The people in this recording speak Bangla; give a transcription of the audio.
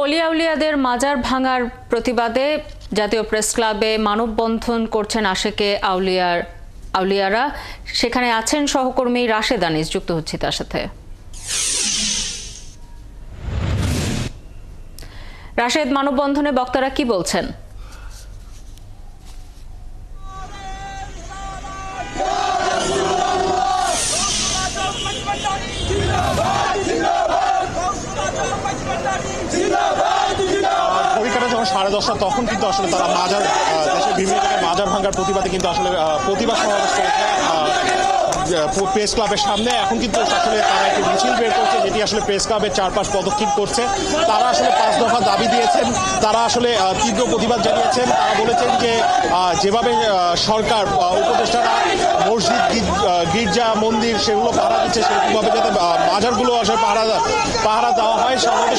অলি আউলিয়াদের মাজার ভাঙার প্রতিবাদে জাতীয় প্রেস ক্লাবে মানববন্ধন করছেন আশেকে আউলিয়ারা। সেখানে আছেন সহকর্মী রাশেদ আনিস, যুক্ত হচ্ছি তার সাথে। রাশেদ, মানববন্ধনে বক্তারা কি বলছেন? যখন 10:30 তখন কিন্তু আসলে তারা মাজার দেশের বিভিন্ন জায়গায় মাজার ভাঙার প্রতিবাদে কিন্তু আসলে প্রতিবাদ সমাবেশ করেছে প্রেস ক্লাবের সামনে। এখন কিন্তু আসলে তারা একটি মিছিল বের করছে, যেটি আসলে প্রেস ক্লাবের চারপাশ প্রদক্ষিণ করছে। তারা আসলে 5 দফা দাবি দিয়েছেন, তারা আসলে তীব্র প্রতিবাদ জানিয়েছেন। তারা বলেছেন যে যেভাবে সরকার উপদেষ্টারা মসজিদ, গির্জা, মন্দির সেগুলো পাহারা দিচ্ছে, সেরকমভাবে যাতে মাজারগুলো আসলে পাহারা দেওয়া হয়।